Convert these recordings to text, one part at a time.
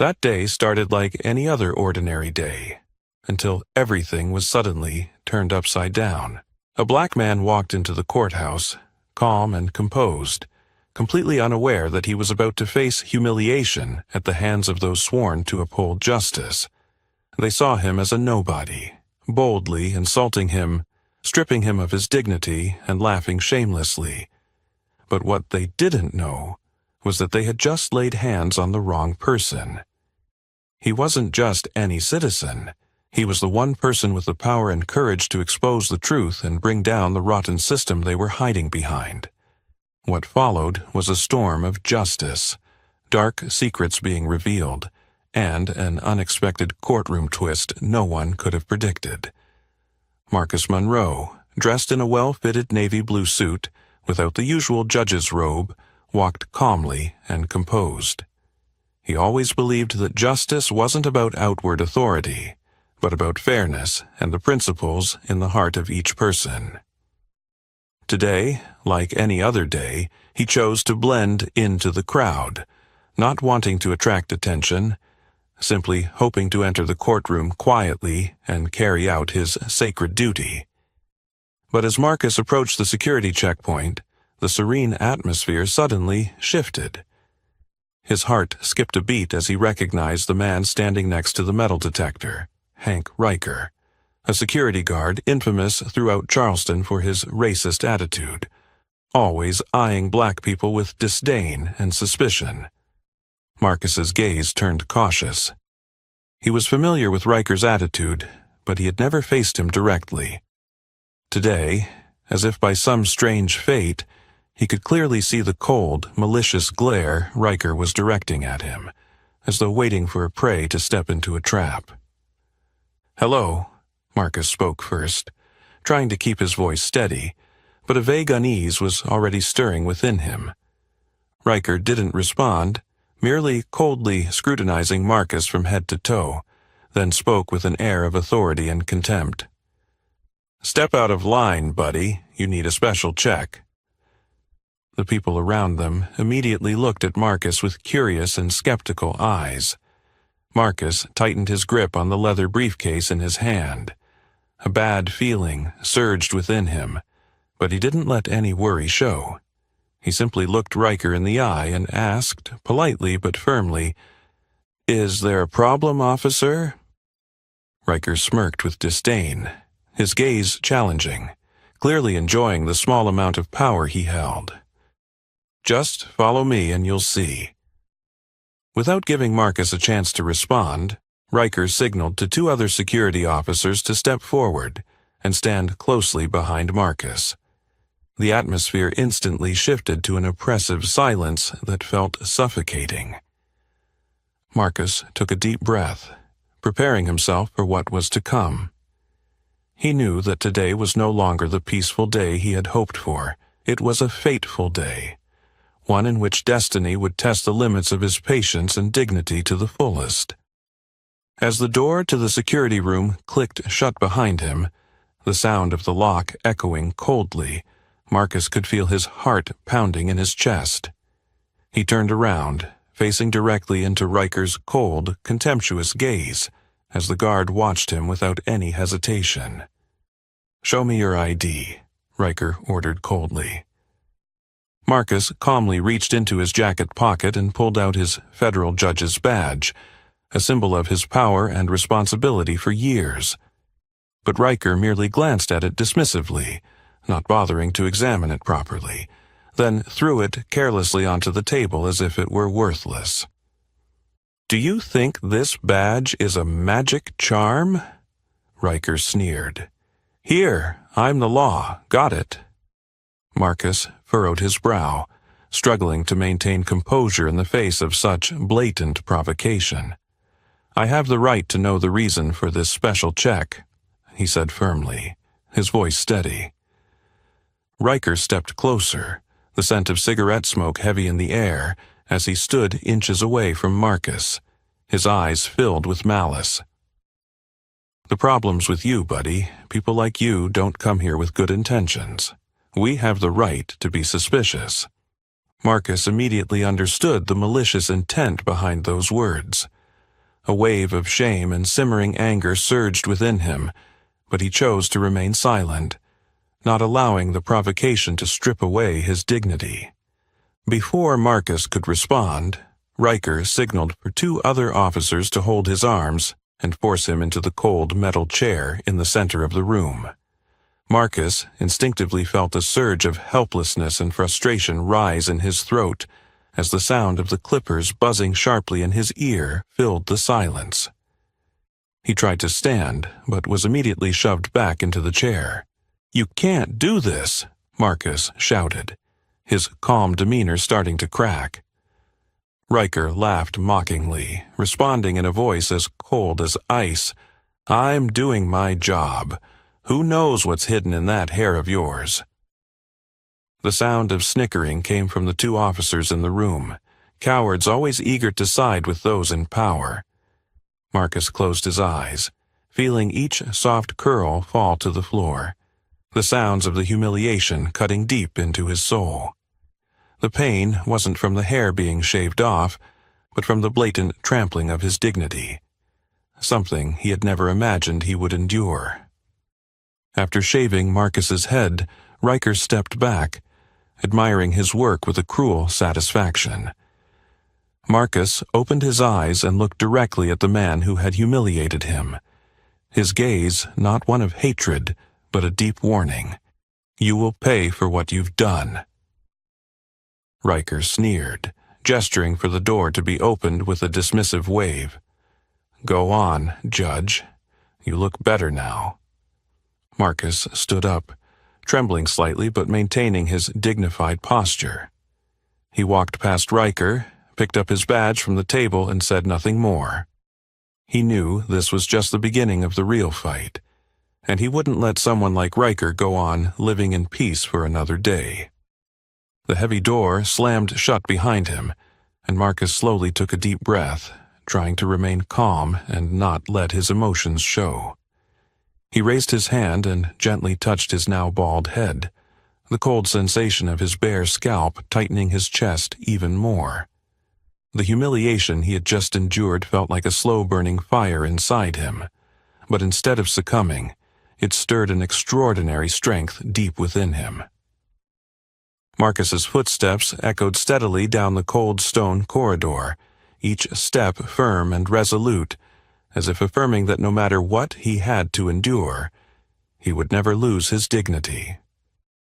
That day started like any other ordinary day, until everything was suddenly turned upside down. A black man walked into the courthouse, calm and composed, completely unaware that he was about to face humiliation at the hands of those sworn to uphold justice. They saw him as a nobody, boldly insulting him, stripping him of his dignity, and laughing shamelessly. But what they didn't know was that they had just laid hands on the wrong person. He wasn't just any citizen. He was the one person with the power and courage to expose the truth and bring down the rotten system they were hiding behind. What followed was a storm of justice, dark secrets being revealed, and an unexpected courtroom twist no one could have predicted. Marcus Monroe, dressed in a well-fitted navy blue suit, without the usual judge's robe, walked calmly and composed. He always believed that justice wasn't about outward authority, but about fairness and the principles in the heart of each person. Today, like any other day, he chose to blend into the crowd, not wanting to attract attention, simply hoping to enter the courtroom quietly and carry out his sacred duty. But as Marcus approached the security checkpoint, the serene atmosphere suddenly shifted. His heart skipped a beat as he recognized the man standing next to the metal detector, Hank Riker, a security guard infamous throughout Charleston for his racist attitude, always eyeing black people with disdain and suspicion. Marcus's gaze turned cautious. He was familiar with Riker's attitude, but he had never faced him directly. Today, as if by some strange fate, he could clearly see the cold, malicious glare Riker was directing at him, as though waiting for a prey to step into a trap. "Hello," Marcus spoke first, trying to keep his voice steady, but a vague unease was already stirring within him. Riker didn't respond, merely coldly scrutinizing Marcus from head to toe, then spoke with an air of authority and contempt. "Step out of line, buddy. You need a special check." The people around them immediately looked at Marcus with curious and skeptical eyes. Marcus tightened his grip on the leather briefcase in his hand. A bad feeling surged within him, but he didn't let any worry show. He simply looked Riker in the eye and asked, politely but firmly, "Is there a problem, officer?" Riker smirked with disdain, his gaze challenging, clearly enjoying the small amount of power he held. "Just follow me and you'll see." Without giving Marcus a chance to respond, Riker signaled to two other security officers to step forward and stand closely behind Marcus. The atmosphere instantly shifted to an oppressive silence that felt suffocating. Marcus took a deep breath, preparing himself for what was to come. He knew that today was no longer the peaceful day he had hoped for. It was a fateful day, one in which destiny would test the limits of his patience and dignity to the fullest. As the door to the security room clicked shut behind him, the sound of the lock echoing coldly, Marcus could feel his heart pounding in his chest. He turned around, facing directly into Riker's cold, contemptuous gaze, as the guard watched him without any hesitation. "Show me your ID," Riker ordered coldly. Marcus calmly reached into his jacket pocket and pulled out his federal judge's badge, a symbol of his power and responsibility for years. But Riker merely glanced at it dismissively, not bothering to examine it properly, then threw it carelessly onto the table as if it were worthless. "Do you think this badge is a magic charm?" Riker sneered. "Here, I'm the law. Got it?" Marcus furrowed his brow, struggling to maintain composure in the face of such blatant provocation. "I have the right to know the reason for this special check," he said firmly, his voice steady. Riker stepped closer, the scent of cigarette smoke heavy in the air, as he stood inches away from Marcus, his eyes filled with malice. "The problem's with you, buddy. People like you don't come here with good intentions. We have the right to be suspicious." Marcus immediately understood the malicious intent behind those words. A wave of shame and simmering anger surged within him, but he chose to remain silent, not allowing the provocation to strip away his dignity. Before Marcus could respond, Riker signaled for two other officers to hold his arms and force him into the cold metal chair in the center of the room. Marcus instinctively felt a surge of helplessness and frustration rise in his throat as the sound of the clippers buzzing sharply in his ear filled the silence. He tried to stand, but was immediately shoved back into the chair. "You can't do this," Marcus shouted, his calm demeanor starting to crack. Riker laughed mockingly, responding in a voice as cold as ice. "I'm doing my job. Who knows what's hidden in that hair of yours?" The sound of snickering came from the two officers in the room, cowards always eager to side with those in power. Marcus closed his eyes, feeling each soft curl fall to the floor, the sounds of the humiliation cutting deep into his soul. The pain wasn't from the hair being shaved off, but from the blatant trampling of his dignity, something he had never imagined he would endure. After shaving Marcus's head, Riker stepped back, admiring his work with a cruel satisfaction. Marcus opened his eyes and looked directly at the man who had humiliated him, his gaze not one of hatred, but a deep warning. "You will pay for what you've done." Riker sneered, gesturing for the door to be opened with a dismissive wave. "Go on, Judge. You look better now." Marcus stood up, trembling slightly but maintaining his dignified posture. He walked past Riker, picked up his badge from the table and said nothing more. He knew this was just the beginning of the real fight, and he wouldn't let someone like Riker go on living in peace for another day. The heavy door slammed shut behind him, and Marcus slowly took a deep breath, trying to remain calm and not let his emotions show. He raised his hand and gently touched his now bald head, the cold sensation of his bare scalp tightening his chest even more. The humiliation he had just endured felt like a slow-burning fire inside him, but instead of succumbing, it stirred an extraordinary strength deep within him. Marcus's footsteps echoed steadily down the cold stone corridor, each step firm and resolute, as if affirming that no matter what he had to endure, he would never lose his dignity.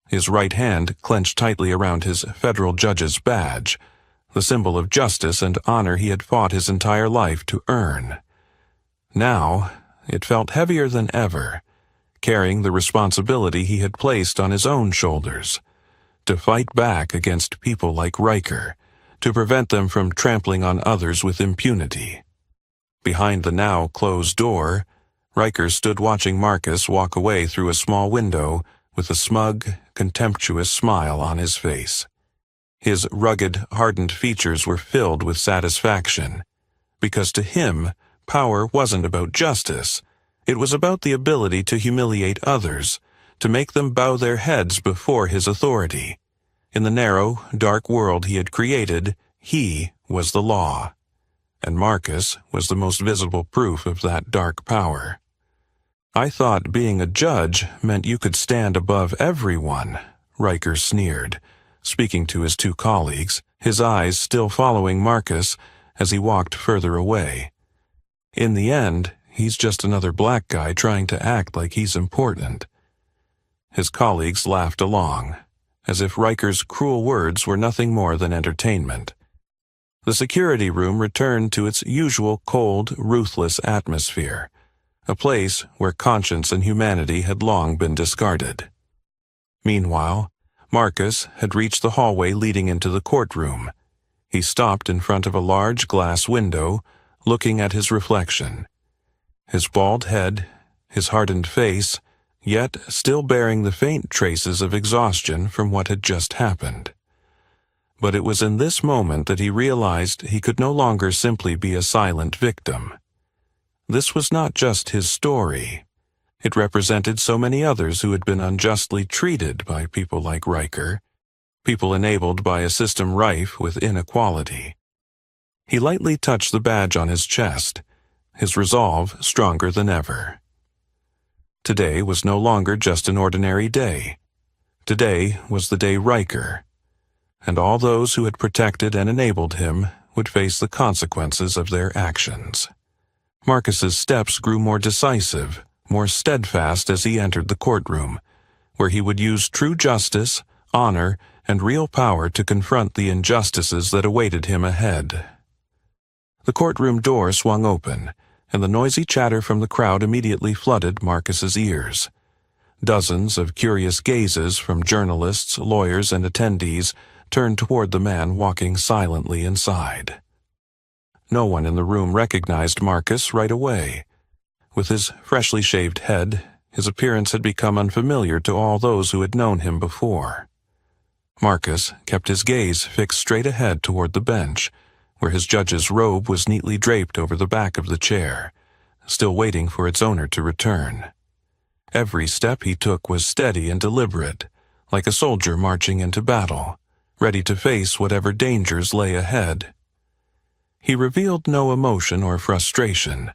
His right hand clenched tightly around his federal judge's badge, the symbol of justice and honor he had fought his entire life to earn. Now, it felt heavier than ever, carrying the responsibility he had placed on his own shoulders, to fight back against people like Riker, to prevent them from trampling on others with impunity. Behind the now closed door, Riker stood watching Marcus walk away through a small window with a smug, contemptuous smile on his face. His rugged, hardened features were filled with satisfaction, because to him, power wasn't about justice. It was about the ability to humiliate others, to make them bow their heads before his authority. In the narrow, dark world he had created, he was the law, and Marcus was the most visible proof of that dark power. "I thought being a judge meant you could stand above everyone," Riker sneered, speaking to his two colleagues, his eyes still following Marcus as he walked further away. "In the end, he's just another black guy trying to act like he's important." His colleagues laughed along, as if Riker's cruel words were nothing more than entertainment. The security room returned to its usual cold, ruthless atmosphere, a place where conscience and humanity had long been discarded. Meanwhile, Marcus had reached the hallway leading into the courtroom. He stopped in front of a large glass window, looking at his reflection. His bald head, his hardened face, yet still bearing the faint traces of exhaustion from what had just happened. But it was in this moment that he realized he could no longer simply be a silent victim. This was not just his story. It represented so many others who had been unjustly treated by people like Riker, people enabled by a system rife with inequality. He lightly touched the badge on his chest, his resolve stronger than ever. Today was no longer just an ordinary day. Today was the day Riker, and all those who had protected and enabled him would face the consequences of their actions. Marcus's steps grew more decisive, more steadfast as he entered the courtroom, where he would use true justice, honor, and real power to confront the injustices that awaited him ahead. The courtroom door swung open, and the noisy chatter from the crowd immediately flooded Marcus's ears. Dozens of curious gazes from journalists, lawyers, and attendees turned toward the man walking silently inside. No one in the room recognized Marcus right away. With his freshly shaved head, his appearance had become unfamiliar to all those who had known him before. Marcus kept his gaze fixed straight ahead toward the bench, where his judge's robe was neatly draped over the back of the chair, still waiting for its owner to return. Every step he took was steady and deliberate, like a soldier marching into battle, ready to face whatever dangers lay ahead. He revealed no emotion or frustration,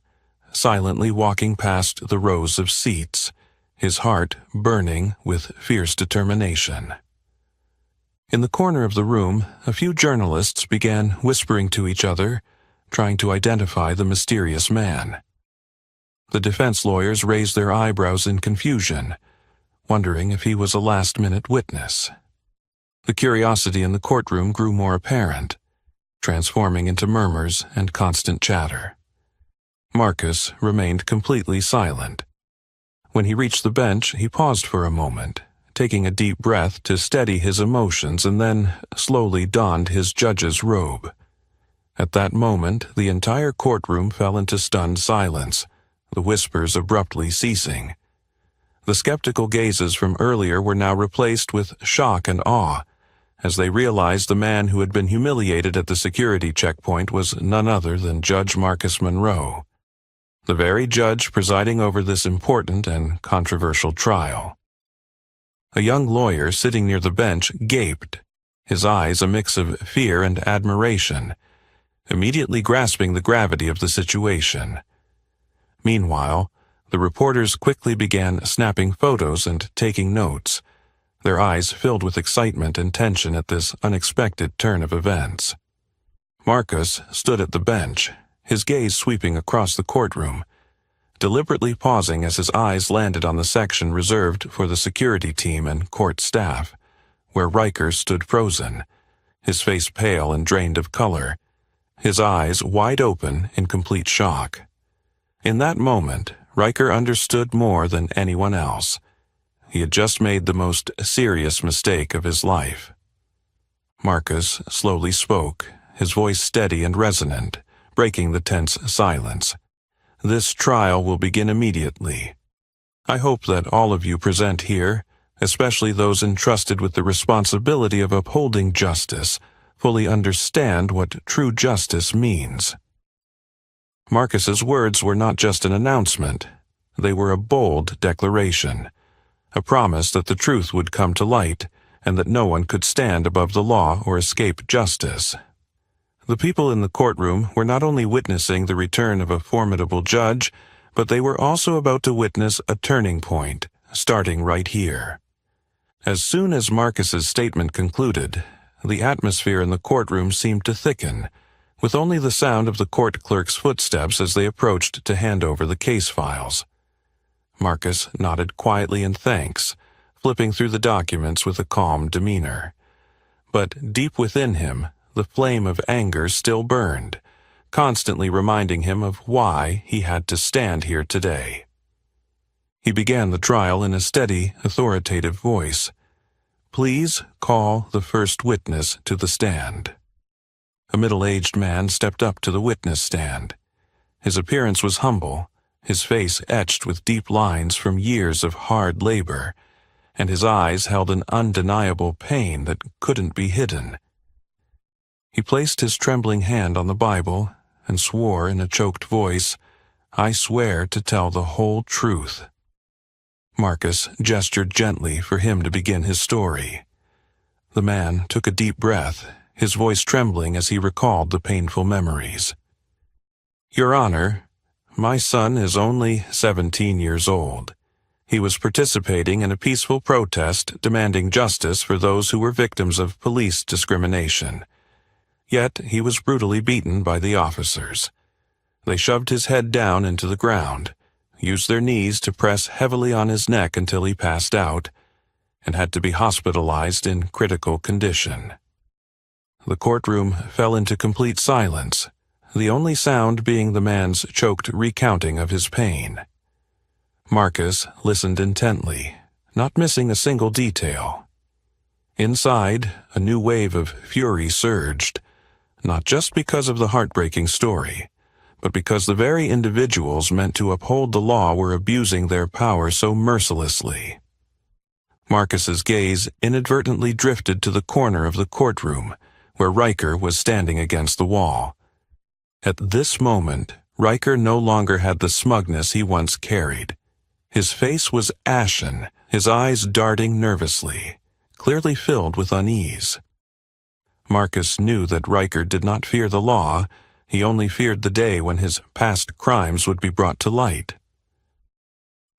silently walking past the rows of seats, his heart burning with fierce determination. In the corner of the room, a few journalists began whispering to each other, trying to identify the mysterious man. The defense lawyers raised their eyebrows in confusion, wondering if he was a last-minute witness. The curiosity in the courtroom grew more apparent, transforming into murmurs and constant chatter. Marcus remained completely silent. When he reached the bench, he paused for a moment, taking a deep breath to steady his emotions, and then slowly donned his judge's robe. At that moment, the entire courtroom fell into stunned silence, the whispers abruptly ceasing. The skeptical gazes from earlier were now replaced with shock and awe, as they realized the man who had been humiliated at the security checkpoint was none other than Judge Marcus Monroe, the very judge presiding over this important and controversial trial. A young lawyer sitting near the bench gaped, his eyes a mix of fear and admiration, immediately grasping the gravity of the situation. Meanwhile, the reporters quickly began snapping photos and taking notes, their eyes filled with excitement and tension at this unexpected turn of events. Marcus stood at the bench, his gaze sweeping across the courtroom, deliberately pausing as his eyes landed on the section reserved for the security team and court staff, where Riker stood frozen, his face pale and drained of color, his eyes wide open in complete shock. In that moment, Riker understood more than anyone else. He had just made the most serious mistake of his life. Marcus slowly spoke, his voice steady and resonant, breaking the tense silence. This trial will begin immediately. I hope that all of you present here, especially those entrusted with the responsibility of upholding justice, fully understand what true justice means. Marcus's words were not just an announcement. They were a bold declaration, a promise that the truth would come to light and that no one could stand above the law or escape justice. The people in the courtroom were not only witnessing the return of a formidable judge, but they were also about to witness a turning point, starting right here. As soon as Marcus's statement concluded, the atmosphere in the courtroom seemed to thicken, with only the sound of the court clerk's footsteps as they approached to hand over the case files. Marcus nodded quietly in thanks, flipping through the documents with a calm demeanor. But deep within him, the flame of anger still burned, constantly reminding him of why he had to stand here today. He began the trial in a steady, authoritative voice. "Please call the first witness to the stand." A middle-aged man stepped up to the witness stand. His appearance was humble, his face etched with deep lines from years of hard labor, and his eyes held an undeniable pain that couldn't be hidden. He placed his trembling hand on the Bible and swore in a choked voice, "I swear to tell the whole truth." Marcus gestured gently for him to begin his story. The man took a deep breath, his voice trembling as he recalled the painful memories. "Your Honor, My son is only 17 years old. He was participating in a peaceful protest demanding justice for those who were victims of police discrimination. Yet he was brutally beaten by the officers. They shoved his head down into the ground, used their knees to press heavily on his neck until he passed out, and had to be hospitalized in critical condition. The courtroom fell into complete silence, the only sound being the man's choked recounting of his pain. Marcus listened intently, not missing a single detail. Inside, a new wave of fury surged, not just because of the heartbreaking story, but because the very individuals meant to uphold the law were abusing their power so mercilessly. Marcus's gaze inadvertently drifted to the corner of the courtroom, where Riker was standing against the wall. At this moment, Riker no longer had the smugness he once carried. His face was ashen, his eyes darting nervously, clearly filled with unease. Marcus knew that Riker did not fear the law, he only feared the day when his past crimes would be brought to light.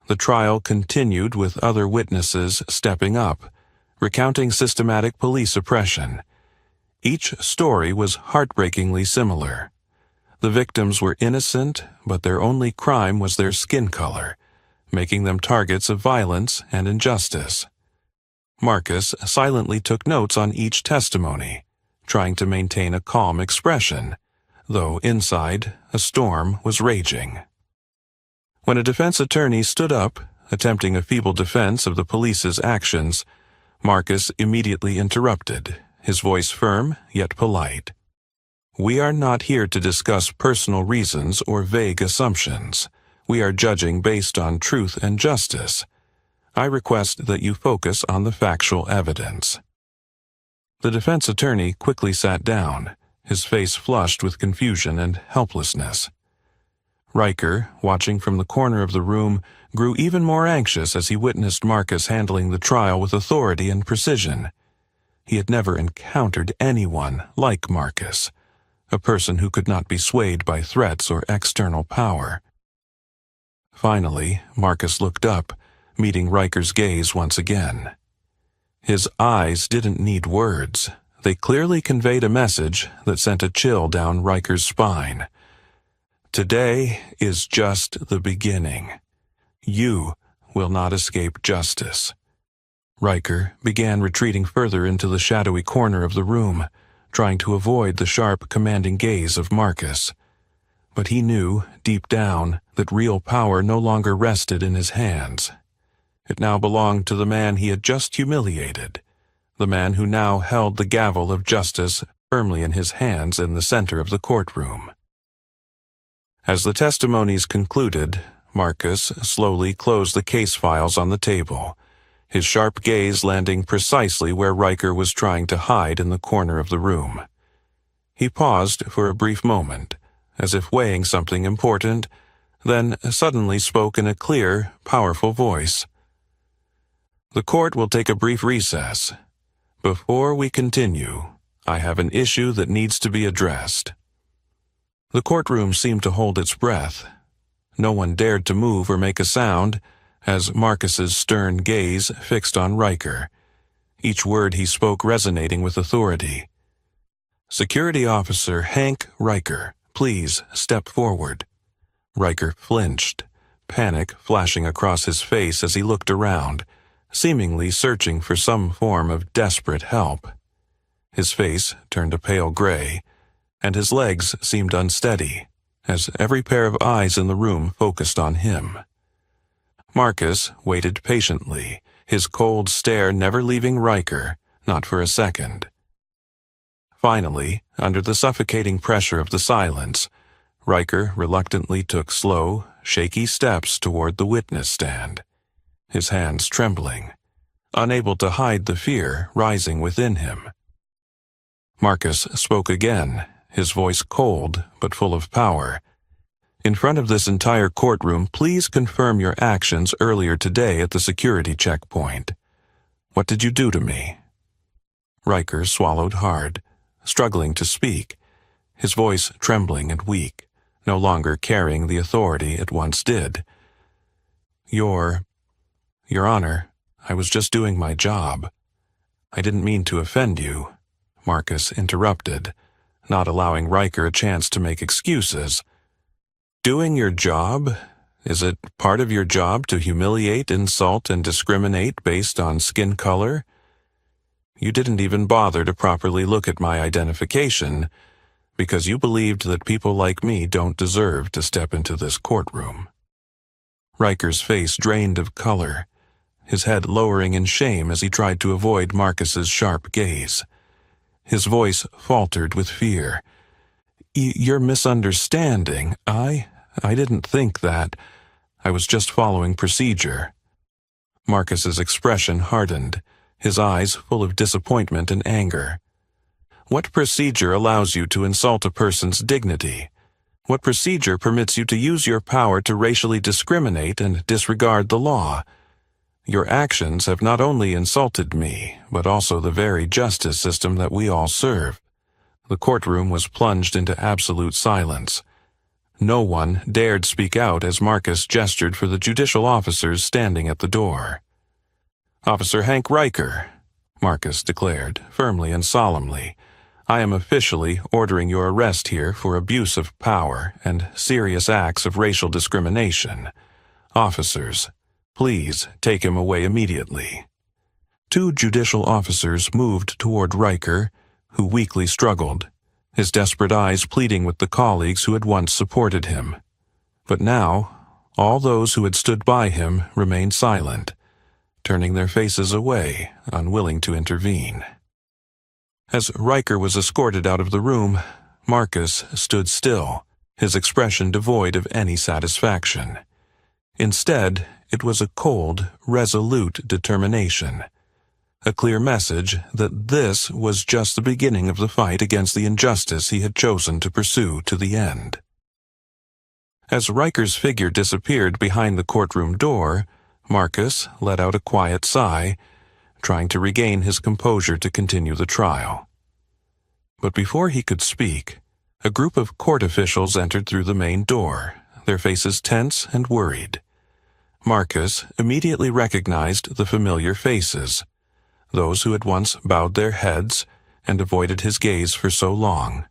The trial continued with other witnesses stepping up, recounting systematic police oppression. Each story was heartbreakingly similar. The victims were innocent, but their only crime was their skin color, making them targets of violence and injustice. Marcus silently took notes on each testimony, trying to maintain a calm expression, though inside, a storm was raging. When a defense attorney stood up, attempting a feeble defense of the police's actions, Marcus immediately interrupted, his voice firm yet polite. "We are not here to discuss personal reasons or vague assumptions. We are judging based on truth and justice. I request that you focus on the factual evidence." The defense attorney quickly sat down, his face flushed with confusion and helplessness. Riker, watching from the corner of the room, grew even more anxious as he witnessed Marcus handling the trial with authority and precision. He had never encountered anyone like Marcus, a person who could not be swayed by threats or external power. Finally, Marcus looked up, meeting Riker's gaze once again. His eyes didn't need words. They clearly conveyed a message that sent a chill down Riker's spine. Today is just the beginning. You will not escape justice. Riker began retreating further into the shadowy corner of the room, trying to avoid the sharp, commanding gaze of Marcus. But he knew, deep down, that real power no longer rested in his hands. It now belonged to the man he had just humiliated, the man who now held the gavel of justice firmly in his hands in the center of the courtroom. As the testimonies concluded, Marcus slowly closed the case files on the table, his sharp gaze landing precisely where Riker was trying to hide in the corner of the room. He paused for a brief moment, as if weighing something important, then suddenly spoke in a clear, powerful voice. "The court will take a brief recess. Before we continue, I have an issue that needs to be addressed." The courtroom seemed to hold its breath. No one dared to move or make a sound, as Marcus's stern gaze fixed on Riker, each word he spoke resonating with authority. "Security Officer Hank Riker, please step forward." Riker flinched, panic flashing across his face as he looked around, seemingly searching for some form of desperate help. His face turned a pale gray, and his legs seemed unsteady, as every pair of eyes in the room focused on him. Marcus waited patiently, his cold stare never leaving Riker, not for a second. Finally, under the suffocating pressure of the silence, Riker reluctantly took slow, shaky steps toward the witness stand, his hands trembling, unable to hide the fear rising within him. Marcus spoke again, his voice cold but full of power. "In front of this entire courtroom, please confirm your actions earlier today at the security checkpoint. What did you do to me?" Riker swallowed hard, struggling to speak, his voice trembling and weak, no longer carrying the authority it once did. Your Honor, I was just doing my job. I didn't mean to offend you," Marcus interrupted, not allowing Riker a chance to make excuses. "Doing your job? Is it part of your job to humiliate, insult, and discriminate based on skin color? You didn't even bother to properly look at my identification, because you believed that people like me don't deserve to step into this courtroom." Riker's face drained of color, his head lowering in shame as he tried to avoid Marcus's sharp gaze. His voice faltered with fear. You're misunderstanding. I didn't think that. I was just following procedure." Marcus's expression hardened, his eyes full of disappointment and anger. "What procedure allows you to insult a person's dignity? What procedure permits you to use your power to racially discriminate and disregard the law? Your actions have not only insulted me, but also the very justice system that we all serve." The courtroom was plunged into absolute silence. No one dared speak out as Marcus gestured for the judicial officers standing at the door. "Officer Hank Riker," Marcus declared, firmly and solemnly, "I am officially ordering your arrest here for abuse of power and serious acts of racial discrimination. Officers, please take him away immediately." 2 judicial officers moved toward Riker, who weakly struggled, his desperate eyes pleading with the colleagues who had once supported him. But now, all those who had stood by him remained silent, turning their faces away, unwilling to intervene. As Riker was escorted out of the room, Marcus stood still, his expression devoid of any satisfaction. Instead, it was a cold, resolute determination, a clear message that this was just the beginning of the fight against the injustice he had chosen to pursue to the end. As Riker's figure disappeared behind the courtroom door, Marcus let out a quiet sigh, trying to regain his composure to continue the trial. But before he could speak, a group of court officials entered through the main door, their faces tense and worried. Marcus immediately recognized the familiar faces, those who had once bowed their heads and avoided his gaze for so long.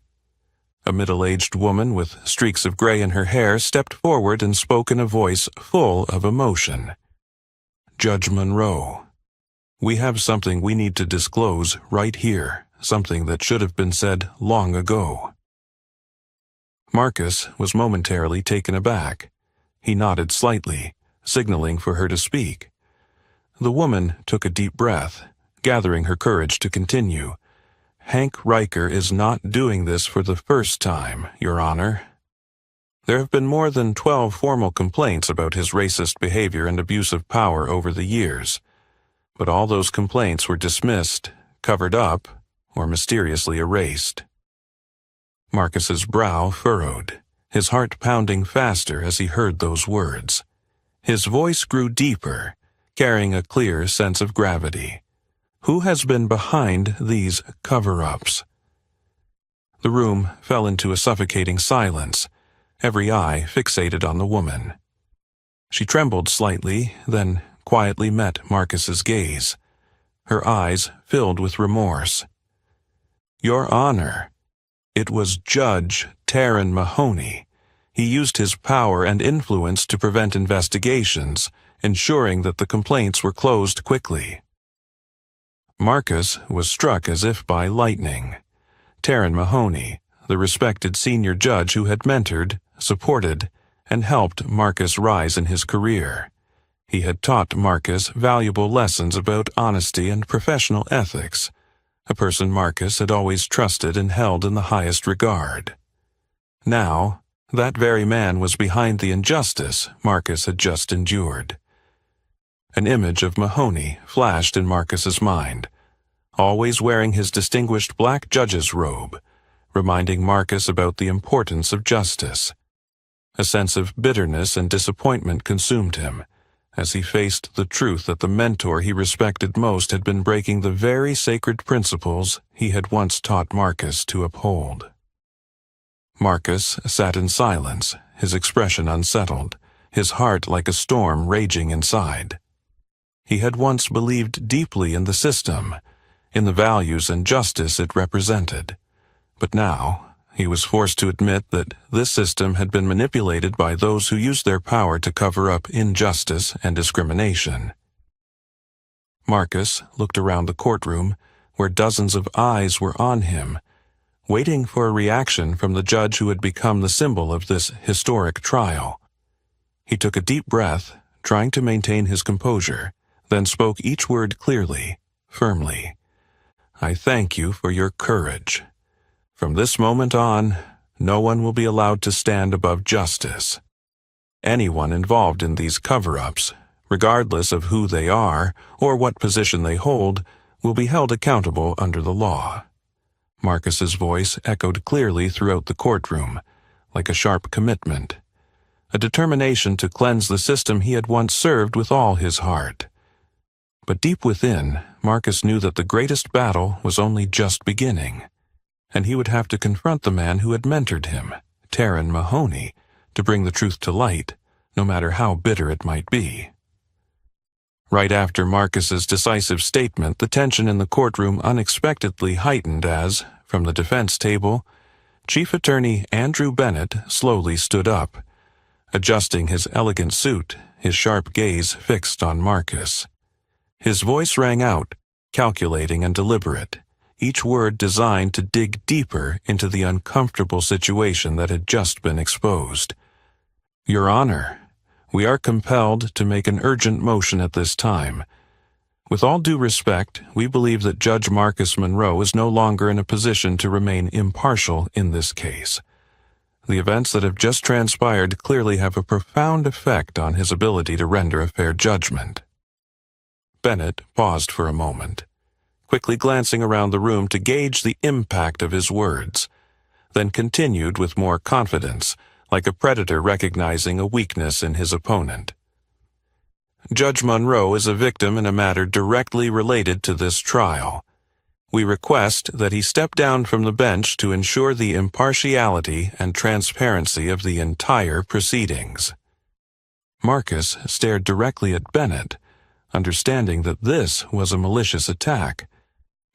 A middle-aged woman with streaks of gray in her hair stepped forward and spoke in a voice full of emotion. "Judge Monroe, we have something we need to disclose right here, something that should have been said long ago." Marcus was momentarily taken aback. He nodded slightly, signaling for her to speak. The woman took a deep breath, gathering her courage to continue. "Hank Riker is not doing this for the first time, Your Honor. There have been more than 12 formal complaints about his racist behavior and abuse of power over the years, but all those complaints were dismissed, covered up, or mysteriously erased." Marcus's brow furrowed, his heart pounding faster as he heard those words. His voice grew deeper, carrying a clear sense of gravity. Who has been behind these cover-ups? The room fell into a suffocating silence, every eye fixated on the woman. She trembled slightly, then quietly met Marcus's gaze, her eyes filled with remorse. "Your Honor, it was Judge Taryn Mahoney. He used his power and influence to prevent investigations, ensuring that the complaints were closed quickly." Marcus was struck as if by lightning. Taryn Mahoney, the respected senior judge who had mentored, supported, and helped Marcus rise in his career. He had taught Marcus valuable lessons about honesty and professional ethics, a person Marcus had always trusted and held in the highest regard. Now, that very man was behind the injustice Marcus had just endured. An image of Mahoney flashed in Marcus's mind, always wearing his distinguished black judge's robe, reminding Marcus about the importance of justice. A sense of bitterness and disappointment consumed him, as he faced the truth that the mentor he respected most had been breaking the very sacred principles he had once taught Marcus to uphold. Marcus sat in silence, his expression unsettled, his heart like a storm raging inside. He had once believed deeply in the system, in the values and justice it represented. But now, he was forced to admit that this system had been manipulated by those who used their power to cover up injustice and discrimination. Marcus looked around the courtroom, where dozens of eyes were on him, waiting for a reaction from the judge who had become the symbol of this historic trial. He took a deep breath, trying to maintain his composure, then spoke each word clearly, firmly. "I thank you for your courage. From this moment on, no one will be allowed to stand above justice. Anyone involved in these cover-ups, regardless of who they are or what position they hold, will be held accountable under the law." Marcus's voice echoed clearly throughout the courtroom, like a sharp commitment, a determination to cleanse the system he had once served with all his heart. But deep within, Marcus knew that the greatest battle was only just beginning, and he would have to confront the man who had mentored him, Taryn Mahoney, to bring the truth to light, no matter how bitter it might be. Right after Marcus's decisive statement, the tension in the courtroom unexpectedly heightened as, from the defense table, Chief Attorney Andrew Bennett slowly stood up, adjusting his elegant suit, his sharp gaze fixed on Marcus. His voice rang out, calculating and deliberate, each word designed to dig deeper into the uncomfortable situation that had just been exposed. "Your Honor, we are compelled to make an urgent motion at this time. With all due respect, we believe that Judge Marcus Monroe is no longer in a position to remain impartial in this case. The events that have just transpired clearly have a profound effect on his ability to render a fair judgment." Bennett paused for a moment, quickly glancing around the room to gauge the impact of his words, then continued with more confidence, like a predator recognizing a weakness in his opponent. "Judge Monroe is a victim in a matter directly related to this trial. We request that he step down from the bench to ensure the impartiality and transparency of the entire proceedings." Marcus stared directly at Bennett, understanding that this was a malicious attack,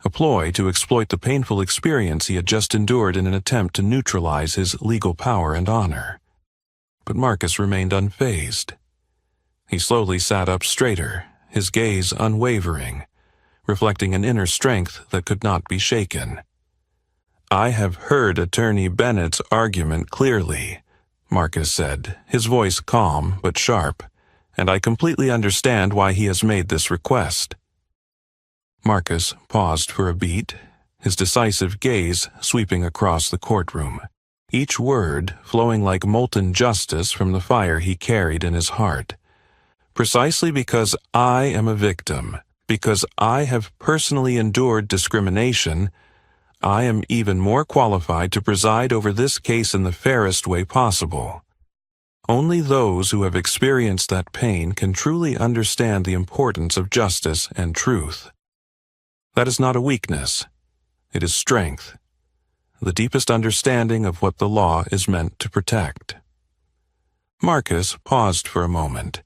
a ploy to exploit the painful experience he had just endured in an attempt to neutralize his legal power and honor. But Marcus remained unfazed. He slowly sat up straighter, his gaze unwavering, reflecting an inner strength that could not be shaken. "I have heard Attorney Bennett's argument clearly," Marcus said, his voice calm but sharp, "and I completely understand why he has made this request." Marcus paused for a beat, his decisive gaze sweeping across the courtroom, each word flowing like molten justice from the fire he carried in his heart. "Precisely because I am a victim, because I have personally endured discrimination, I am even more qualified to preside over this case in the fairest way possible. Only those who have experienced that pain can truly understand the importance of justice and truth. That is not a weakness. It is strength, the deepest understanding of what the law is meant to protect." Marcus paused for a moment,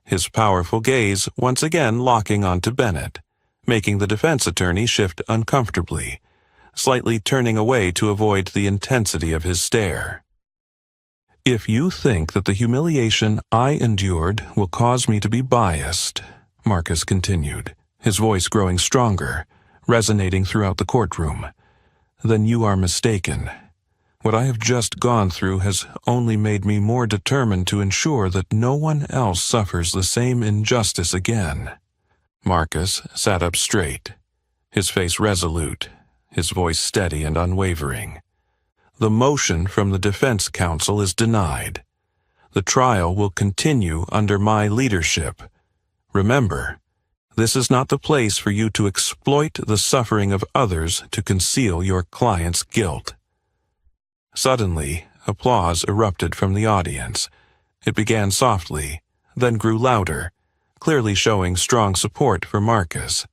his powerful gaze once again locking onto Bennett, making the defense attorney shift uncomfortably, slightly turning away to avoid the intensity of his stare. "If you think that the humiliation I endured will cause me to be biased," Marcus continued, his voice growing stronger, resonating throughout the courtroom, "then you are mistaken. What I have just gone through has only made me more determined to ensure that no one else suffers the same injustice again." Marcus sat up straight, his face resolute, his voice steady and unwavering. "The motion from the defense counsel is denied. The trial will continue under my leadership. Remember, this is not the place for you to exploit the suffering of others to conceal your client's guilt." Suddenly, applause erupted from the audience. It began softly, then grew louder, clearly showing strong support for Marcus.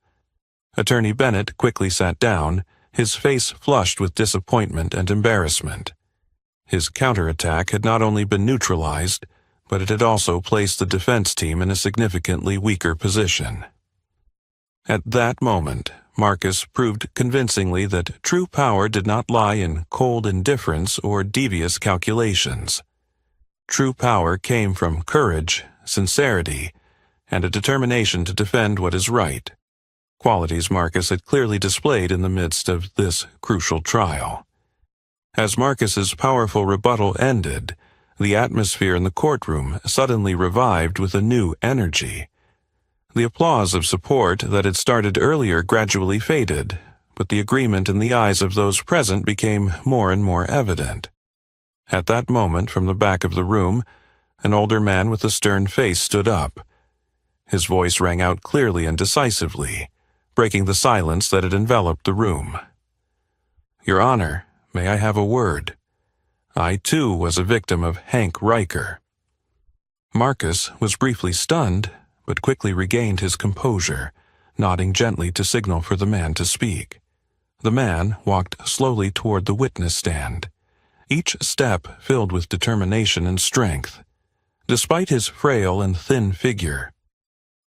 Attorney Bennett quickly sat down, his face flushed with disappointment and embarrassment. His counterattack had not only been neutralized, but it had also placed the defense team in a significantly weaker position. At that moment, Marcus proved convincingly that true power did not lie in cold indifference or devious calculations. True power came from courage, sincerity, and a determination to defend what is right, qualities Marcus had clearly displayed in the midst of this crucial trial. As Marcus's powerful rebuttal ended, the atmosphere in the courtroom suddenly revived with a new energy. The applause of support that had started earlier gradually faded, but the agreement in the eyes of those present became more and more evident. At that moment, from the back of the room, an older man with a stern face stood up. His voice rang out clearly and decisively, breaking the silence that had enveloped the room. "Your Honor, may I have a word? I, too, was a victim of Hank Riker." Marcus was briefly stunned, but quickly regained his composure, nodding gently to signal for the man to speak. The man walked slowly toward the witness stand, each step filled with determination and strength. Despite his frail and thin figure,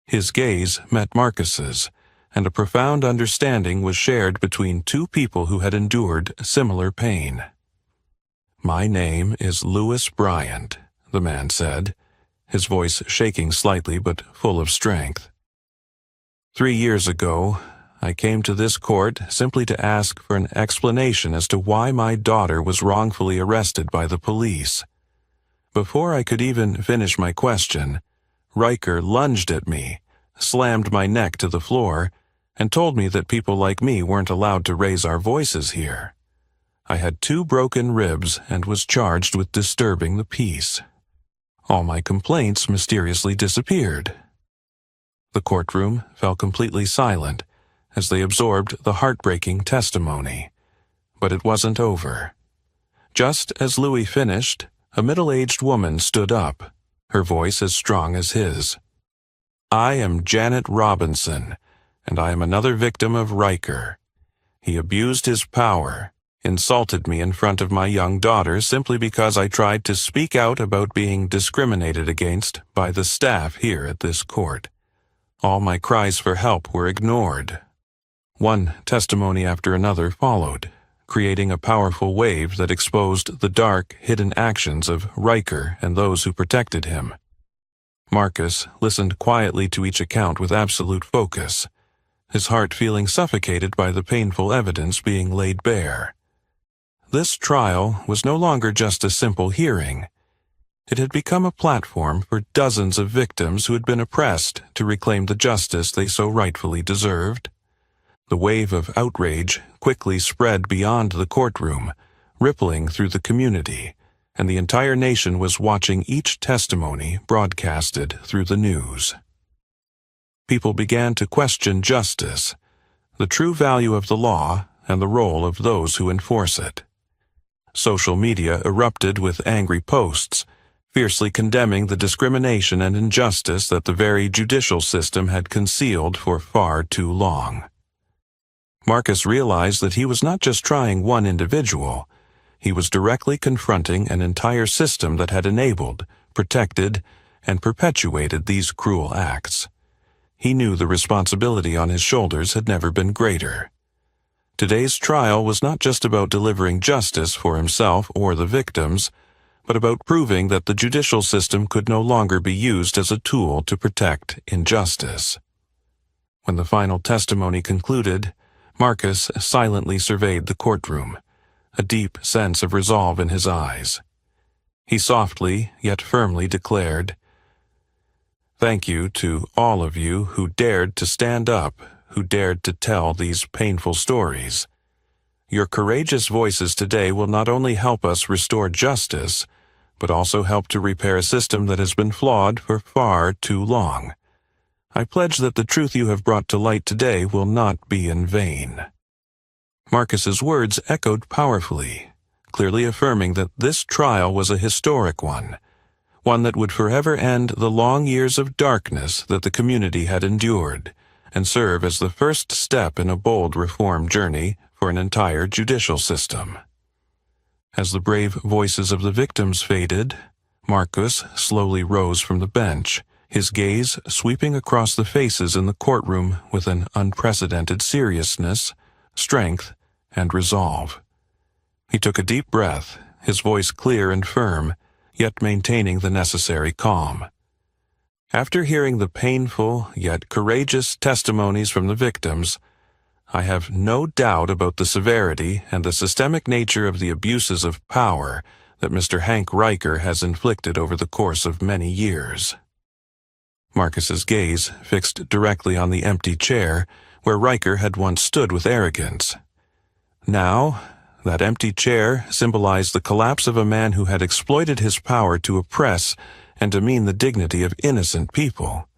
his gaze met Marcus's, and a profound understanding was shared between two people who had endured similar pain. "My name is Lewis Bryant," the man said, his voice shaking slightly but full of strength. 3 years ago, I came to this court simply to ask for an explanation as to why my daughter was wrongfully arrested by the police. Before I could even finish my question, Riker lunged at me, slammed my neck to the floor, and told me that people like me weren't allowed to raise our voices here. I had 2 broken ribs and was charged with disturbing the peace. All my complaints mysteriously disappeared. The courtroom fell completely silent as they absorbed the heartbreaking testimony. But it wasn't over. Just as Louis finished, a middle-aged woman stood up, her voice as strong as his. "I am Janet Robinson, and I am another victim of Riker. He abused his power, insulted me in front of my young daughter simply because I tried to speak out about being discriminated against by the staff here at this court. All my cries for help were ignored." One testimony after another followed, creating a powerful wave that exposed the dark, hidden actions of Riker and those who protected him. Marcus listened quietly to each account with absolute focus, his heart feeling suffocated by the painful evidence being laid bare. This trial was no longer just a simple hearing. It had become a platform for dozens of victims who had been oppressed to reclaim the justice they so rightfully deserved. The wave of outrage quickly spread beyond the courtroom, rippling through the community, and the entire nation was watching each testimony broadcasted through the news. People began to question justice, the true value of the law, and the role of those who enforce it. Social media erupted with angry posts, fiercely condemning the discrimination and injustice that the very judicial system had concealed for far too long. Marcus realized that he was not just trying one individual. He was directly confronting an entire system that had enabled, protected, and perpetuated these cruel acts. He knew the responsibility on his shoulders had never been greater. Today's trial was not just about delivering justice for himself or the victims, but about proving that the judicial system could no longer be used as a tool to protect injustice. When the final testimony concluded, Marcus silently surveyed the courtroom, a deep sense of resolve in his eyes. He softly, yet firmly declared, "Thank you to all of you who dared to stand up, who dared to tell these painful stories. Your courageous voices today will not only help us restore justice, but also help to repair a system that has been flawed for far too long. I pledge that the truth you have brought to light today will not be in vain." Marcus's words echoed powerfully, clearly affirming that this trial was a historic one that would forever end the long years of darkness that the community had endured, and serve as the first step in a bold reform journey for an entire judicial system. As the brave voices of the victims faded, Marcus slowly rose from the bench, his gaze sweeping across the faces in the courtroom with an unprecedented seriousness, strength, and resolve. He took a deep breath, his voice clear and firm, yet maintaining the necessary calm. After hearing the painful yet courageous testimonies from the victims, I have no doubt about the severity and the systemic nature of the abuses of power that Mr. Hank Riker has inflicted over the course of many years. Marcus's gaze fixed directly on the empty chair where Riker had once stood with arrogance. Now, that empty chair symbolized the collapse of a man who had exploited his power to oppress and demean the dignity of innocent people.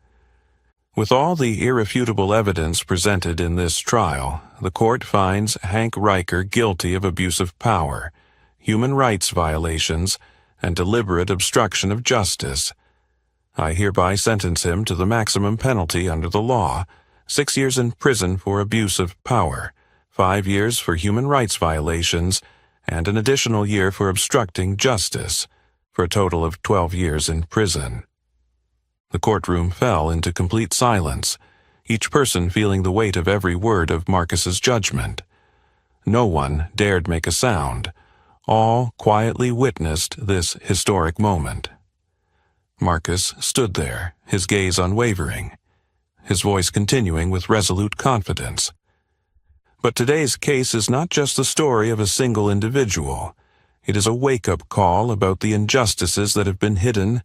With all the irrefutable evidence presented in this trial, the court finds Hank Riker guilty of abuse of power, human rights violations, and deliberate obstruction of justice. I hereby sentence him to the maximum penalty under the law, 6 years in prison for abuse of power, 5 years for human rights violations, and an additional year for obstructing justice, for a total of 12 years in prison. The courtroom fell into complete silence, each person feeling the weight of every word of Marcus's judgment. No one dared make a sound. All quietly witnessed this historic moment. Marcus stood there, his gaze unwavering, his voice continuing with resolute confidence. But today's case is not just the story of a single individual. It is a wake-up call about the injustices that have been hidden,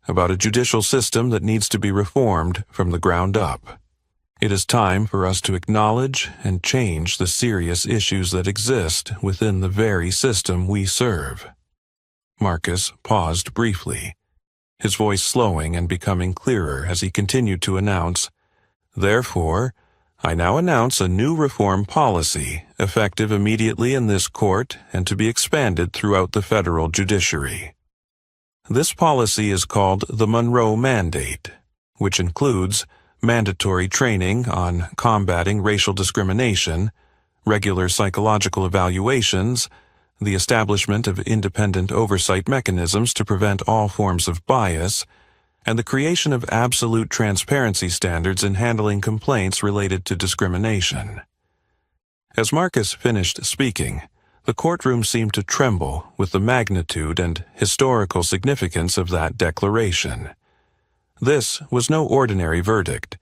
about a judicial system that needs to be reformed from the ground up. It is time for us to acknowledge and change the serious issues that exist within the very system we serve. Marcus paused briefly, his voice slowing and becoming clearer as he continued to announce, "Therefore, I now announce a new reform policy, effective immediately in this court and to be expanded throughout the federal judiciary. This policy is called the Monroe Mandate, which includes mandatory training on combating racial discrimination, regular psychological evaluations, the establishment of independent oversight mechanisms to prevent all forms of bias, and the creation of absolute transparency standards in handling complaints related to discrimination." As Marcus finished speaking, the courtroom seemed to tremble with the magnitude and historical significance of that declaration. This was no ordinary verdict.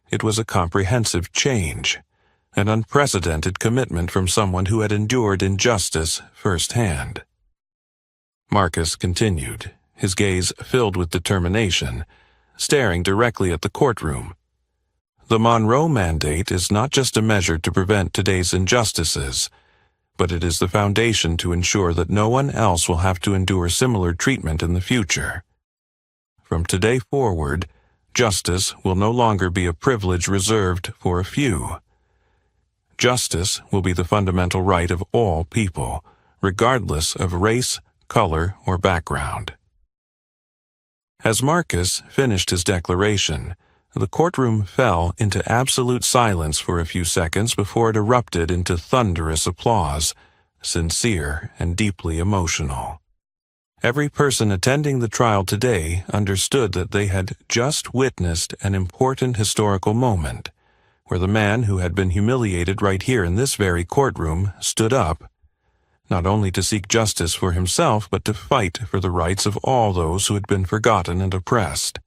It was a comprehensive change, an unprecedented commitment from someone who had endured injustice firsthand. Marcus continued, his gaze filled with determination, staring directly at the courtroom. The Monroe Mandate is not just a measure to prevent today's injustices, but it is the foundation to ensure that no one else will have to endure similar treatment in the future. From today forward, justice will no longer be a privilege reserved for a few. Justice will be the fundamental right of all people, regardless of race, color, or background. As Marcus finished his declaration, the courtroom fell into absolute silence for a few seconds before it erupted into thunderous applause, sincere and deeply emotional. Every person attending the trial today understood that they had just witnessed an important historical moment, where the man who had been humiliated right here in this very courtroom stood up, not only to seek justice for himself but to fight for the rights of all those who had been forgotten and oppressed.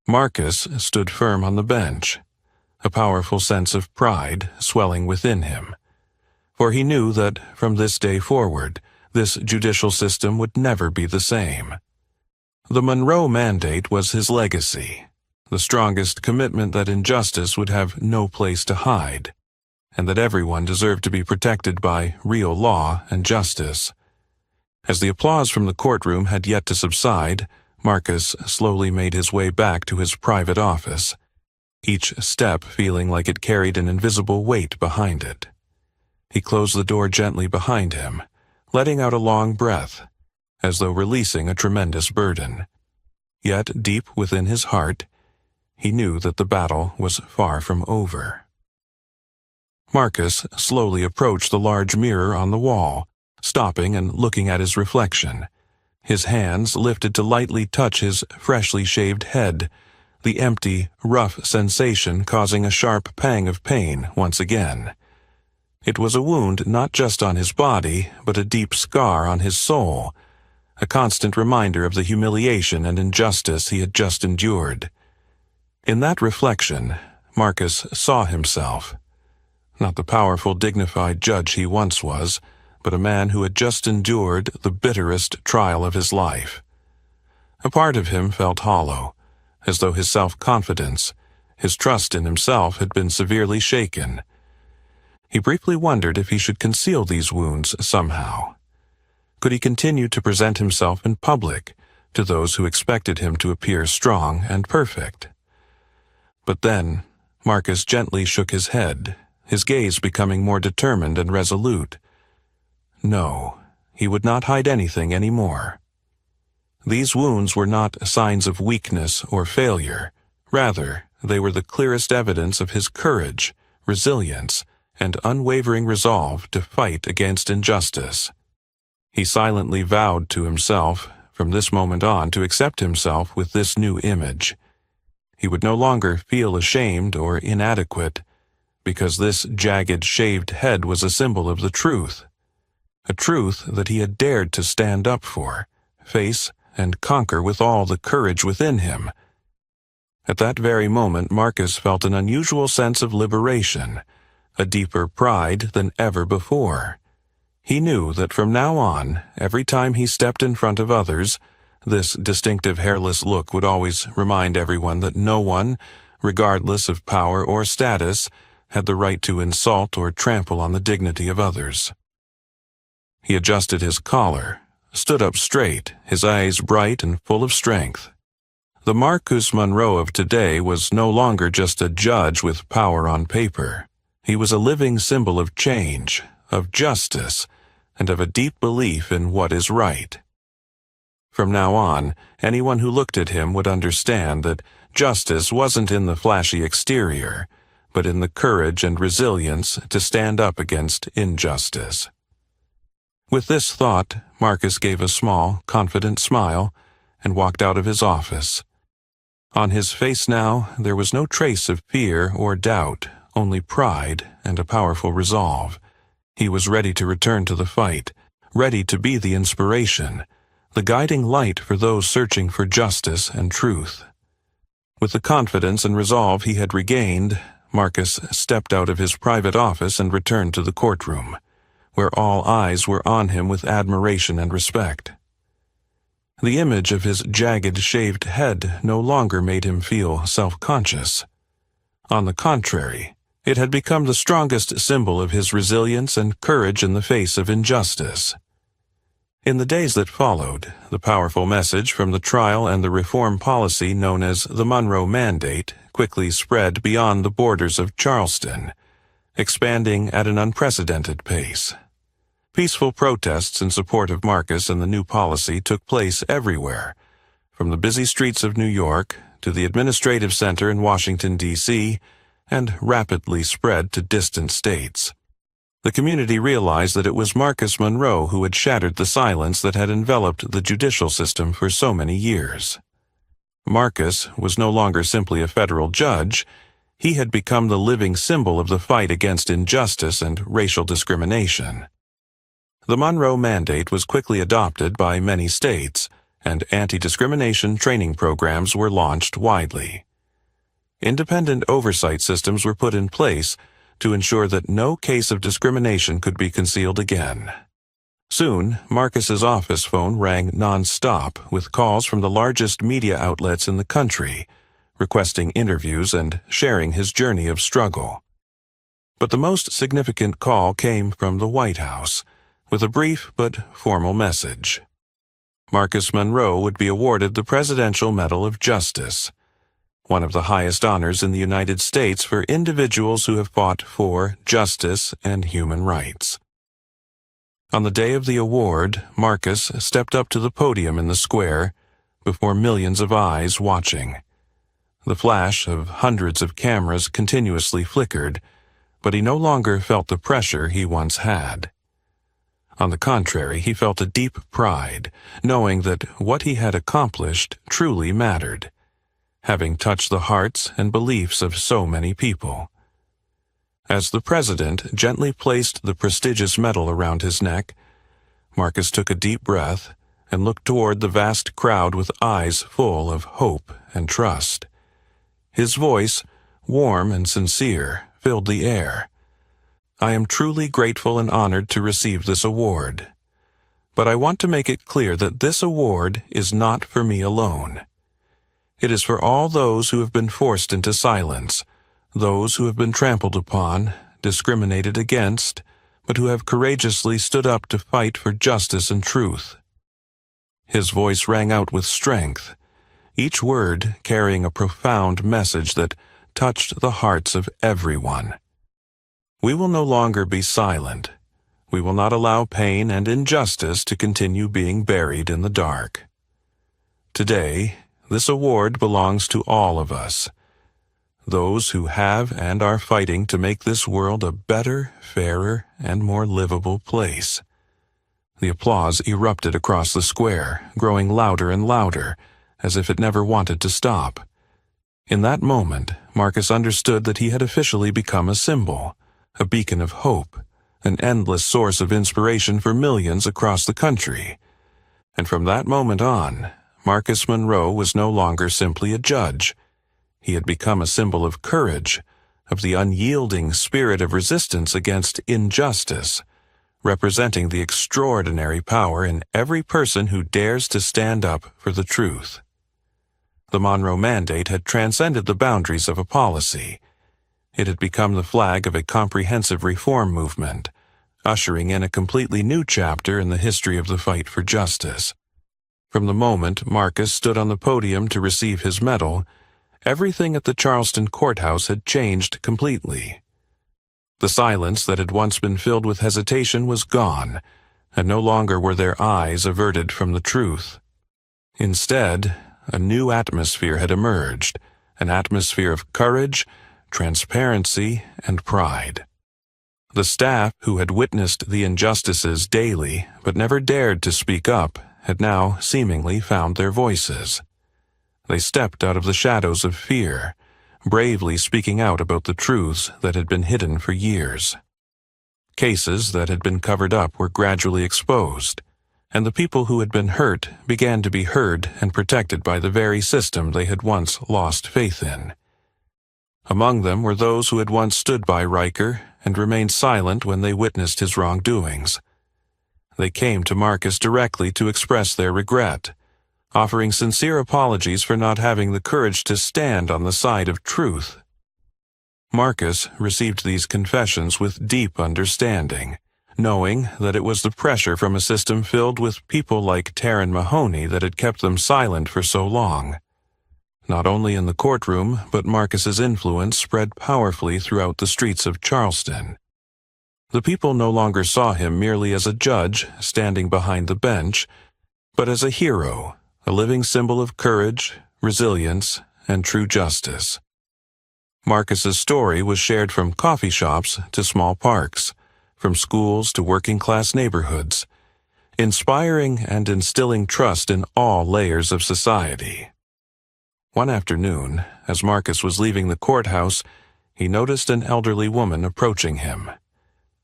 Marcus stood firm on the bench, a powerful sense of pride swelling within him, for he knew that from this day forward, this judicial system would never be the same. The Monroe Mandate was his legacy, the strongest commitment that injustice would have no place to hide, and that everyone deserved to be protected by real law and justice. As the applause from the courtroom had yet to subside, Marcus slowly made his way back to his private office, each step feeling like it carried an invisible weight behind it. He closed the door gently behind him, letting out a long breath, as though releasing a tremendous burden. Yet deep within his heart, he knew that the battle was far from over. Marcus slowly approached the large mirror on the wall, stopping and looking at his reflection. His hands lifted to lightly touch his freshly shaved head, the empty, rough sensation causing a sharp pang of pain once again. It was a wound not just on his body, but a deep scar on his soul, a constant reminder of the humiliation and injustice he had just endured. In that reflection, Marcus saw himself. Not the powerful, dignified judge he once was, but a man who had just endured the bitterest trial of his life. A part of him felt hollow, as though his self-confidence, his trust in himself had been severely shaken. He briefly wondered if he should conceal these wounds somehow. Could he continue to present himself in public to those who expected him to appear strong and perfect? But then, Marcus gently shook his head, his gaze becoming more determined and resolute. No, he would not hide anything anymore. These wounds were not signs of weakness or failure. Rather, they were the clearest evidence of his courage, resilience, and unwavering resolve to fight against injustice. He silently vowed to himself, from this moment on, to accept himself with this new image. He would no longer feel ashamed or inadequate, because this jagged, shaved head was a symbol of the truth. A truth that he had dared to stand up for, face, and conquer with all the courage within him. At that very moment, Marcus felt an unusual sense of liberation, a deeper pride than ever before. He knew that from now on, every time he stepped in front of others, this distinctive hairless look would always remind everyone that no one, regardless of power or status, had the right to insult or trample on the dignity of others. He adjusted his collar, stood up straight, his eyes bright and full of strength. The Marcus Monroe of today was no longer just a judge with power on paper. He was a living symbol of change, of justice, and of a deep belief in what is right. From now on, anyone who looked at him would understand that justice wasn't in the flashy exterior, but in the courage and resilience to stand up against injustice. With this thought, Marcus gave a small, confident smile and walked out of his office. On his face now, there was no trace of fear or doubt, only pride and a powerful resolve. He was ready to return to the fight, ready to be the inspiration, the guiding light for those searching for justice and truth. With the confidence and resolve he had regained, Marcus stepped out of his private office and returned to the courtroom, where all eyes were on him with admiration and respect. The image of his jagged, shaved head no longer made him feel self-conscious. On the contrary, it had become the strongest symbol of his resilience and courage in the face of injustice. In the days that followed, the powerful message from the trial and the reform policy known as the Monroe Mandate quickly spread beyond the borders of Charleston, expanding at an unprecedented pace. Peaceful protests in support of Marcus and the new policy took place everywhere, from the busy streets of New York to the administrative center in Washington, D.C., and rapidly spread to distant states. The community realized that it was Marcus Monroe who had shattered the silence that had enveloped the judicial system for so many years. Marcus was no longer simply a federal judge. He had become the living symbol of the fight against injustice and racial discrimination. The Monroe Mandate was quickly adopted by many states, and anti-discrimination training programs were launched widely. Independent oversight systems were put in place to ensure that no case of discrimination could be concealed again. Soon, Marcus's office phone rang non-stop with calls from the largest media outlets in the country, requesting interviews and sharing his journey of struggle. But the most significant call came from the White House, with a brief but formal message. Marcus Monroe would be awarded the Presidential Medal of Justice, one of the highest honors in the United States for individuals who have fought for justice and human rights. On the day of the award, Marcus stepped up to the podium in the square, before millions of eyes watching. The flash of hundreds of cameras continuously flickered, but he no longer felt the pressure he once had. On the contrary, he felt a deep pride, knowing that what he had accomplished truly mattered, having touched the hearts and beliefs of so many people. As the president gently placed the prestigious medal around his neck, Marcus took a deep breath and looked toward the vast crowd with eyes full of hope and trust. His voice, warm and sincere, filled the air. "I am truly grateful and honored to receive this award. But I want to make it clear that this award is not for me alone. It is for all those who have been forced into silence, those who have been trampled upon, discriminated against, but who have courageously stood up to fight for justice and truth." His voice rang out with strength, each word carrying a profound message that touched the hearts of everyone. We will no longer be silent. We will not allow pain and injustice to continue being buried in the dark. Today, this award belongs to all of us, those who have and are fighting to make this world a better, fairer, and more livable place. The applause erupted across the square, growing louder and louder, as if it never wanted to stop. In that moment, Marcus understood that he had officially become a symbol, a beacon of hope, an endless source of inspiration for millions across the country. And from that moment on, Marcus Monroe was no longer simply a judge. He had become a symbol of courage, of the unyielding spirit of resistance against injustice, representing the extraordinary power in every person who dares to stand up for the truth. The Monroe Mandate had transcended the boundaries of a policy. It had become the flag of a comprehensive reform movement, ushering in a completely new chapter in the history of the fight for justice. From the moment Marcus stood on the podium to receive his medal, everything at the Charleston courthouse had changed completely. The silence that had once been filled with hesitation was gone, and no longer were their eyes averted from the truth. Instead, a new atmosphere had emerged, an atmosphere of courage, transparency, and pride. The staff, who had witnessed the injustices daily but never dared to speak up, had now seemingly found their voices. They stepped out of the shadows of fear, bravely speaking out about the truths that had been hidden for years. Cases that had been covered up were gradually exposed, and the people who had been hurt began to be heard and protected by the very system they had once lost faith in. Among them were those who had once stood by Riker and remained silent when they witnessed his wrongdoings. They came to Marcus directly to express their regret, offering sincere apologies for not having the courage to stand on the side of truth. Marcus received these confessions with deep understanding, knowing that it was the pressure from a system filled with people like Taryn Mahoney that had kept them silent for so long. Not only in the courtroom, but Marcus's influence spread powerfully throughout the streets of Charleston. The people no longer saw him merely as a judge standing behind the bench, but as a hero, a living symbol of courage, resilience, and true justice. Marcus's story was shared from coffee shops to small parks, from schools to working-class neighborhoods, inspiring and instilling trust in all layers of society. One afternoon, as Marcus was leaving the courthouse, he noticed an elderly woman approaching him.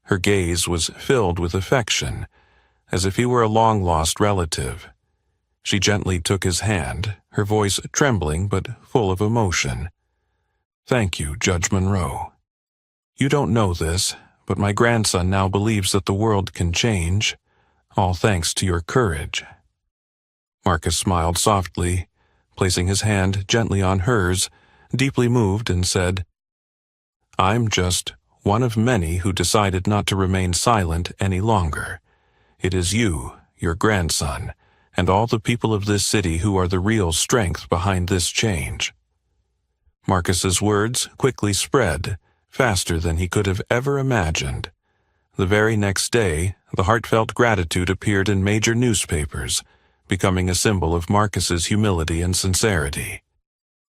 Her gaze was filled with affection, as if he were a long-lost relative. She gently took his hand, her voice trembling but full of emotion. "Thank you, Judge Monroe. You don't know this, but my grandson now believes that the world can change, all thanks to your courage." Marcus smiled softly, placing his hand gently on hers, deeply moved, and said, "I'm just one of many who decided not to remain silent any longer. It is you, your grandson, and all the people of this city who are the real strength behind this change." Marcus's words quickly spread, faster than he could have ever imagined. The very next day, the heartfelt gratitude appeared in major newspapers, becoming a symbol of Marcus's humility and sincerity.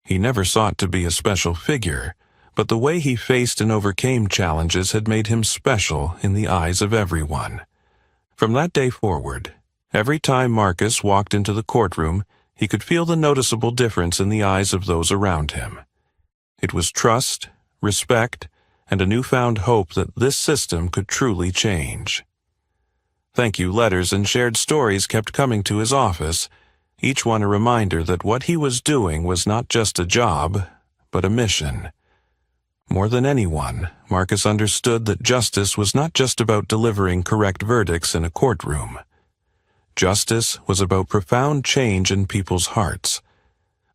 He never sought to be a special figure, but the way he faced and overcame challenges had made him special in the eyes of everyone. From that day forward, every time Marcus walked into the courtroom, he could feel the noticeable difference in the eyes of those around him. It was trust, respect, and a newfound hope that this system could truly change. Thank you letters and shared stories kept coming to his office, each one a reminder that what he was doing was not just a job, but a mission. More than anyone, Marcus understood that justice was not just about delivering correct verdicts in a courtroom. Justice was about profound change in people's hearts.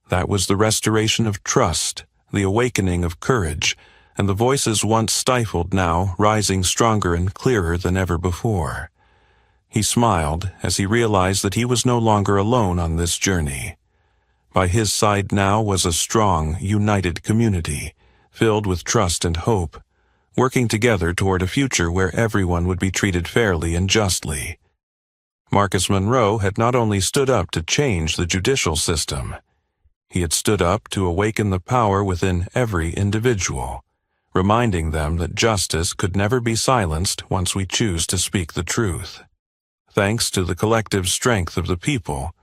That was the restoration of trust, the awakening of courage, and the voices once stifled now rising stronger and clearer than ever before. He smiled as he realized that he was no longer alone on this journey. By his side now was a strong, united community, filled with trust and hope, working together toward a future where everyone would be treated fairly and justly. Marcus Monroe had not only stood up to change the judicial system, he had stood up to awaken the power within every individual, reminding them that justice could never be silenced once we choose to speak the truth. Thanks to the collective strength of the people,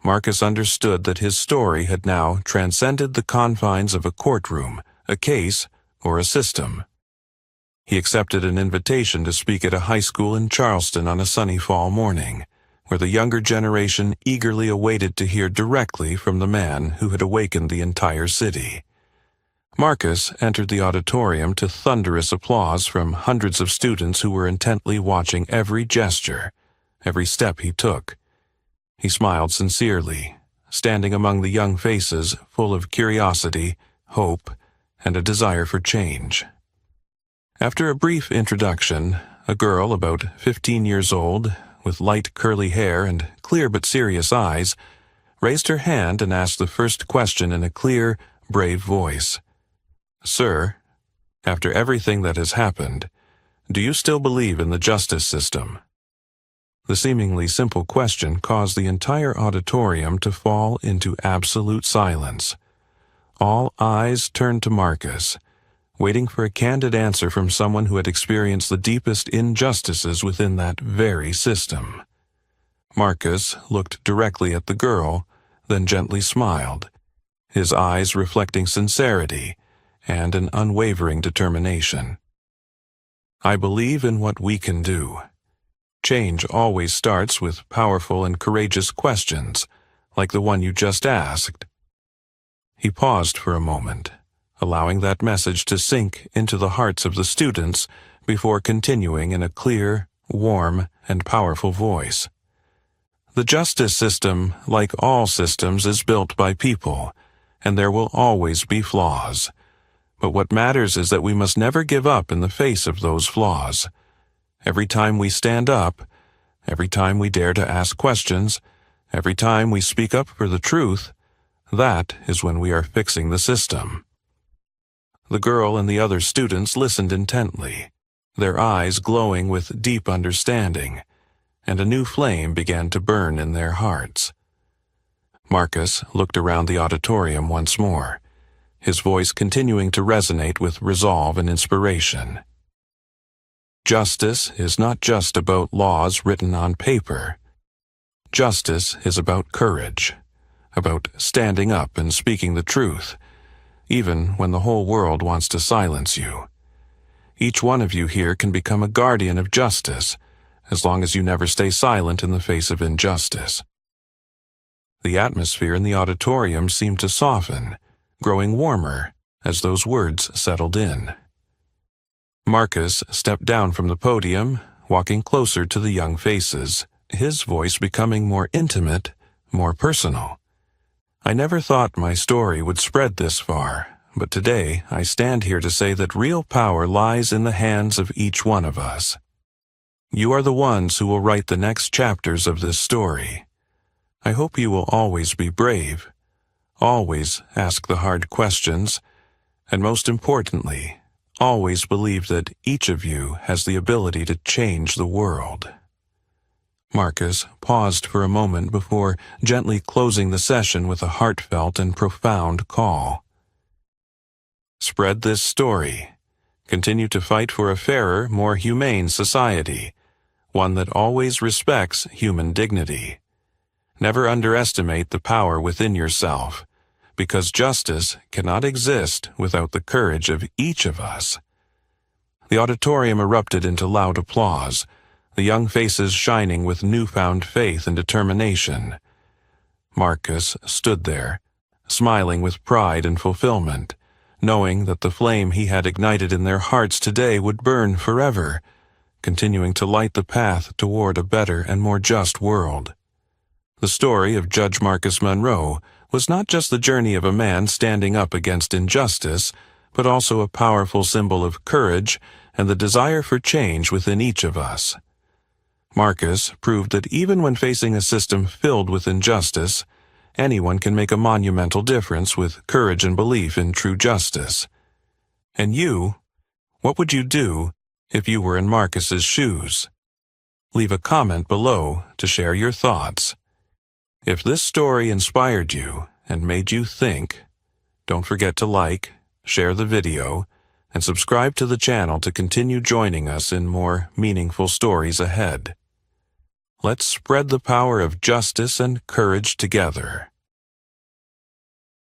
Marcus understood that his story had now transcended the confines of a courtroom, a case, or a system. He accepted an invitation to speak at a high school in Charleston on a sunny fall morning, where the younger generation eagerly awaited to hear directly from the man who had awakened the entire city. Marcus entered the auditorium to thunderous applause from hundreds of students who were intently watching every gesture, every step he took. He smiled sincerely, standing among the young faces full of curiosity, hope, and a desire for change. After a brief introduction, a girl about 15 years old, with light curly hair and clear but serious eyes, raised her hand and asked the first question in a clear, brave voice. "Sir, after everything that has happened, do you still believe in the justice system?" The seemingly simple question caused the entire auditorium to fall into absolute silence. All eyes turned to Marcus, waiting for a candid answer from someone who had experienced the deepest injustices within that very system. Marcus looked directly at the girl, then gently smiled, his eyes reflecting sincerity and an unwavering determination. "I believe in what we can do. Change always starts with powerful and courageous questions, like the one you just asked." He paused for a moment, allowing that message to sink into the hearts of the students before continuing in a clear, warm, and powerful voice. The justice system, like all systems, is built by people, and there will always be flaws. But what matters is that we must never give up in the face of those flaws. Every time we stand up, every time we dare to ask questions, every time we speak up for the truth, that is when we are fixing the system. The girl and the other students listened intently, their eyes glowing with deep understanding, and a new flame began to burn in their hearts. Marcus looked around the auditorium once more, his voice continuing to resonate with resolve and inspiration. Justice is not just about laws written on paper. Justice is about courage, about standing up and speaking the truth, even when the whole world wants to silence you. Each one of you here can become a guardian of justice, as long as you never stay silent in the face of injustice. The atmosphere in the auditorium seemed to soften, growing warmer as those words settled in. Marcus stepped down from the podium, walking closer to the young faces, his voice becoming more intimate, more personal. "I never thought my story would spread this far, but today I stand here to say that real power lies in the hands of each one of us. You are the ones who will write the next chapters of this story. I hope you will always be brave, always ask the hard questions, and most importantly, always believe that each of you has the ability to change the world." Marcus paused for a moment before gently closing the session with a heartfelt and profound call. Spread this story. Continue to fight for a fairer, more humane society. one that always respects human dignity. Never underestimate the power within yourself, because justice cannot exist without the courage of each of us. The auditorium erupted into loud applause, the young faces shining with newfound faith and determination. Marcus stood there, smiling with pride and fulfillment, knowing that the flame he had ignited in their hearts today would burn forever, continuing to light the path toward a better and more just world. The story of Judge Marcus Monroe was not just the journey of a man standing up against injustice, but also a powerful symbol of courage and the desire for change within each of us. Marcus proved that even when facing a system filled with injustice, anyone can make a monumental difference with courage and belief in true justice. And you, what would you do if you were in Marcus's shoes? Leave a comment below to share your thoughts. If this story inspired you and made you think, don't forget to like, share the video, and subscribe to the channel to continue joining us in more meaningful stories ahead. Let's spread the power of justice and courage together.